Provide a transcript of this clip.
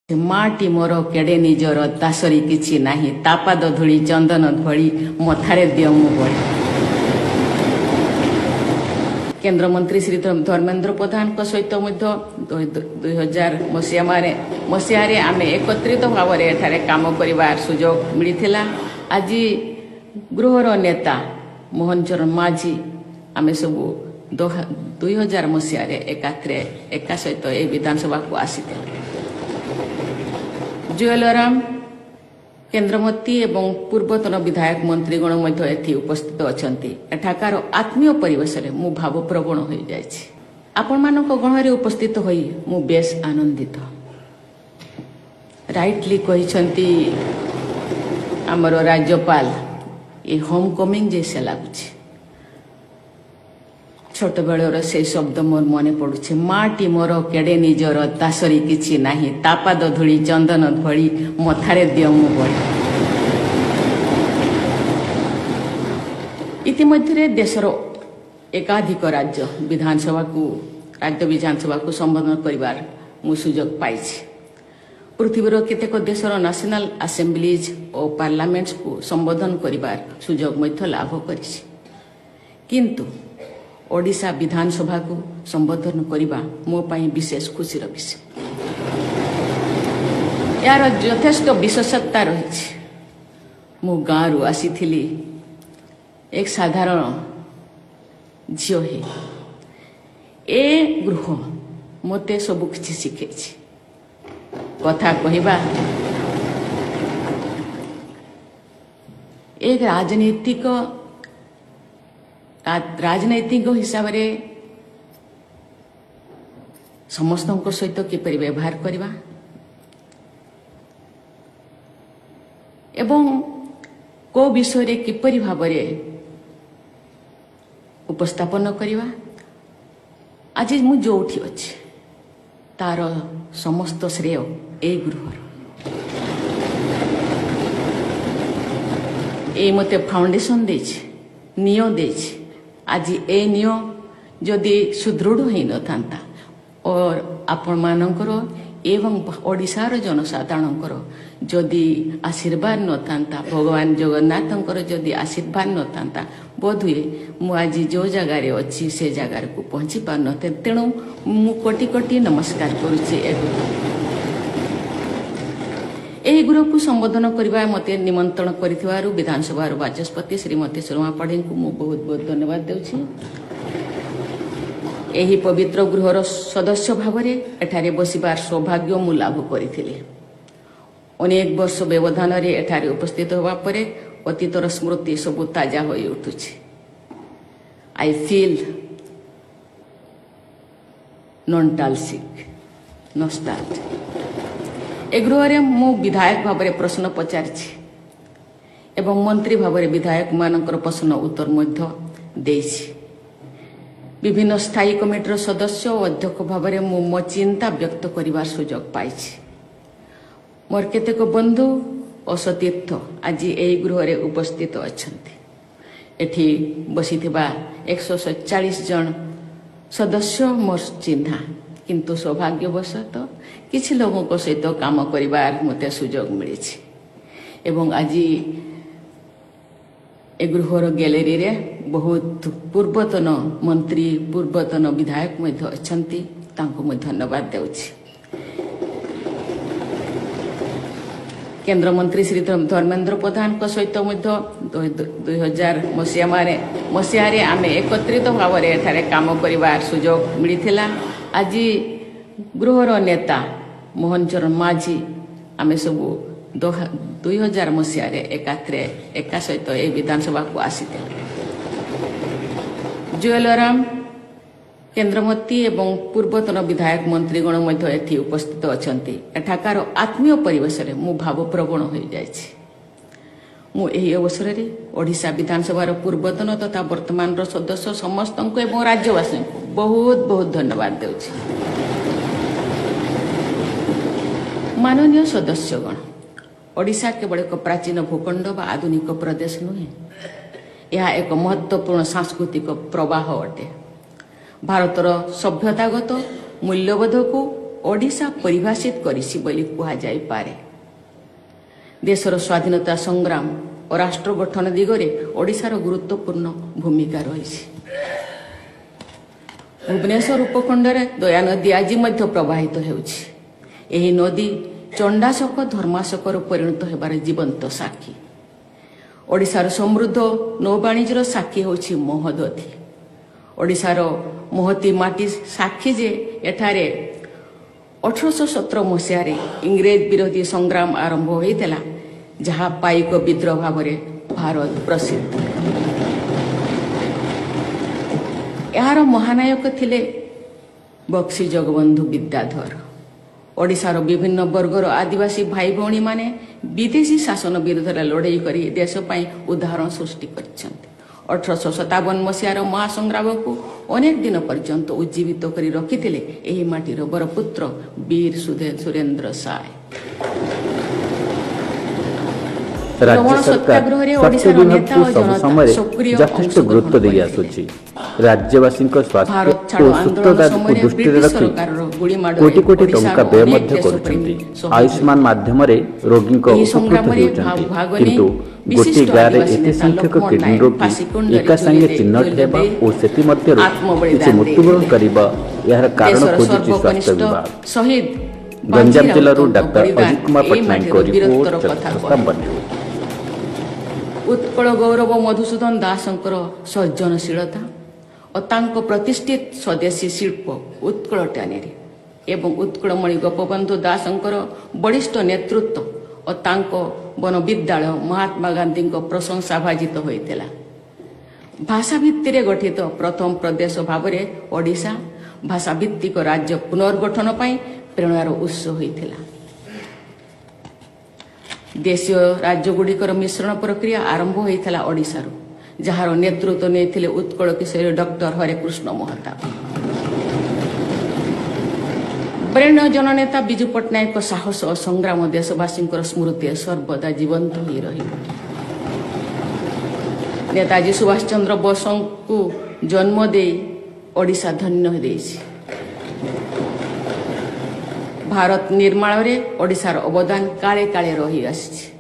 माटी मोर केड़े निजर दासरी किछि नाही तापाद धूली चंदन भली मथारे दियो मु बळी। केंद्र मंत्री श्री धर्मेंद्र प्रधान सहित 2000 मसीह आम एकत्रित भाव में काम कर सुजोग मिलता। आज गृहर नेता मोहन चरण माझी आम सब 2000 मसीह एका सहित ए विधानसभा को आसी जुएलराम केन्द्रमंत्री एवं पूर्वतन विधायक मंत्रीगण उपस्थित अच्छा। एठाकार आत्मीय परिवेश मु भावप्रवण हो जाइछि। आपण मानक गणरे उपस्थित होई मु बेस आनंदित। राइटली कहिसंती हमर राज्यपाल ये होम कमिंग जैसे लगुछि। छोट बेलर से शब्द मोर मने पड़ुछे माटी मोर केड़े निजर दासरी किछि नाही तापाद धूली चंदन भली मथारे दियो मु बळी। इतिमध्य देशर एकाधिक राज्य विधानसभा को संबोधन करिवार मु सुजोग पाइछि। पृथ्वीर केतेक देशर नेशनल असेंबलीज और पार्लियामेंट्स को संबोधन करिवार सुजोग मध्य लाभ करिछि। किंतु ओडिशा विधानसभा को संबोधन करिबा मो पई विशेष खुशी विषय। यार यथेष्ट विशेषता रही। मो गाँव आसीथिली एक साधारण झील है। ए गृह मते सब किछि शिखेछि। कथा कहिबा एक राजनैतिक हिसाब रे समस्त सहित किपरि व्यवहार करवा एवं को विषय रे किपरि भाव रे उपस्थापन करवा। आज मु जोठी अछि तार समस्त श्रेय ए गृहर। ए मते फाउंडेशन देछि, नियो देछि। आज ए नियो जदि सुदृढ़ हो न था और आपण मानकर एवं ओडिशार जनसाधारणकर जदि आशीर्वाद न था, भगवान जगन्नाथंकर जदि आशीर्वाद न था, बोधुए मु आज जो जगार अच्छी से जगार को पहुंची पार न। तेणु मु कोटि कोटि नमस्कार करुछि। एही गृह को संबोधन करबा मते निमंत्रण करिथिबारु विधानसभा बाचस्पति श्रीमती सुरमा पाढ़ी को मु बहुत बहुत धन्यवाद देउछि। एही पवित्र गृहर सदस्य भाव में एठारे बसिबार सौभाग्य मु लाभ करिथिली। अनेक वर्ष व्यवधान रे एठारे उपस्थित होबा परे अतीतर स्मृति सब ताजा होई उठुछि। I feel nostalgic. ए गृह मु विधायक भाव में प्रश्न पचारि एवं मंत्री भाव में विधायक मानकर प्रश्न उत्तर मध्य देछि। विभिन्न स्थायी कमिटीर सदस्य और अध्यक्ष भाव में मु मो चिंता व्यक्त करिवार सुजोग पाइछि। मोर केतेक बंधु और सतीर्थ आज ए गृह रे उपस्थित अछंती। एठी बसिथिबा 147 जन सदस्य मोर चिन्हा, किंतु सौभाग्यवशतः किछि लोगों सहित काम करिवार मते सुजोग मिली। एवं आज ए गृहर गैलेरी रे बहुत पूर्वतन मंत्री पूर्वतन विधायक मध्य अछंती। तांको मैं धन्यवाद देउछि। केंद्र मंत्री श्री धर्मेंद्र प्रधान सहित 2000 मसीह आम एकत्रित भाव में काम कर सुजोग मिलता। आज गृहर नेता मोहन चरण माझी आम सब 2000 मसीह एका सहित ए विधानसभा को आसी। जुएलराम केन्द्रमंत्री एवं पूर्वतन विधायक मंत्रीगण उपस्थित अच्छा। एठाकार आत्मीय परिवेश मु भावप्रवण हो जाइछि। मु एही अवसर रे ओडिशा विधानसभा पूर्वतन तथा वर्तमान सदस्य समस्त एवं राज्यवासी को बहुत बहुत धन्यवाद देउछि। माननीय सदस्यगण, ओडिशा केवल एक प्राचीन भूखंड व आधुनिक प्रदेश नुहे। यह एक महत्वपूर्ण सांस्कृतिक प्रवाह अटे। भारतर सभ्यतागत मूल्यबोध को ओडिशा परिभाषित करिछि बोली कुहा जाई पारे। देशर स्वाधीनता संग्राम और राष्ट्र गठन दिगरे ओडिशार गुरुत्वपूर्ण भूमिका रही। भुवनेश्वर उपखंडरे दया नदी आज मध्य प्रवाहित हेउछि। एही नदी चंडाशोक धर्माशोकर परिणत हेबार जीवंत साक्षी। ओडिशार समृद्ध नौवाणिज्यर साक्षी होछि महोदधि। ओडिशार महती माटी साक्षी जे एठारे 1817 मसीह इंग्रेज विरोधी संग्राम आरंभ होइतला, जहाँ पाइक विद्रोह भाव भारत प्रसिद्ध। यार महानायक थिले बक्सी जगबंधु विद्याधर। ओडिशार विभिन्न वर्गर आदिवासी भाई भौणी माने विदेशी शासन विरुद्ध लड़ाई करी देश पई उदाहरण सृष्टि करिसेंति। 1857 मसीहार महासंग्राम को अनेक दिन पर्यंत उज्जीवित करी रखिथिले एही माटीर बरपुत्र वीर सुरेंद्र साय। राज्य सरकार स्वास्थ्य विभाग को सब समय यथेष्ट गुरुत्व दे आसुछि। राज्यवासी स्वास्थ्य और सुस्थता को दृष्टि रखी कोटी कोटी टंका व्यय मध्य करुछन्ति। आयुष्मान माध्यम रोगी उपकृत होउछन्ति, किंतु गोटी गाँव में एते संख्यक किडनी रोगी एका संगे चिन्हट हेबा और सेति मध्य किछि मृत्युवरण करिबा यार कारण खोजुछि स्वास्थ्य विभाग। गंजाम जिल्लारू डॉक्टर अजित कुमार पटनायक को रिपोर्ट स्तंभन। उत्कल गौरव मधुसूदन दासंकर सृजनशीलता और तांको प्रतिष्ठित स्वदेशी शिल्प उत्कल टैनेरी एवं उत्कलमणि गोपबंधु दासंकर बलिष्ठ नेतृत्व और तांको वन विद्यालय महात्मा गांधी प्रशंसा भाजित होइतिला। भाषा भित्ति गठित प्रथम प्रदेश भाव में ओडिशा भाषा भित्तिक राज्य पुनर्गठन पाई प्रेरणार उत्स होइतिला। देशीय राज्यगुड़िकर मिश्रण प्रक्रिया आरंभ होइतिला ओडिशारू, जहार नेतृत्व नेइथिले उत्कल किशोरी डॉक्टर हरेकृष्ण महताब। बरेण्य जननेता विजु पट्टनायक साहस और संग्राम देशवासी स्मृति सर्वदा जीवंत हो रही। नेताजी सुभाष चंद्र बोस को जन्म दे ओडिशा धन्य देछि। भारत निर्माण रे ओडिशार अवदान काले काले रही आछि।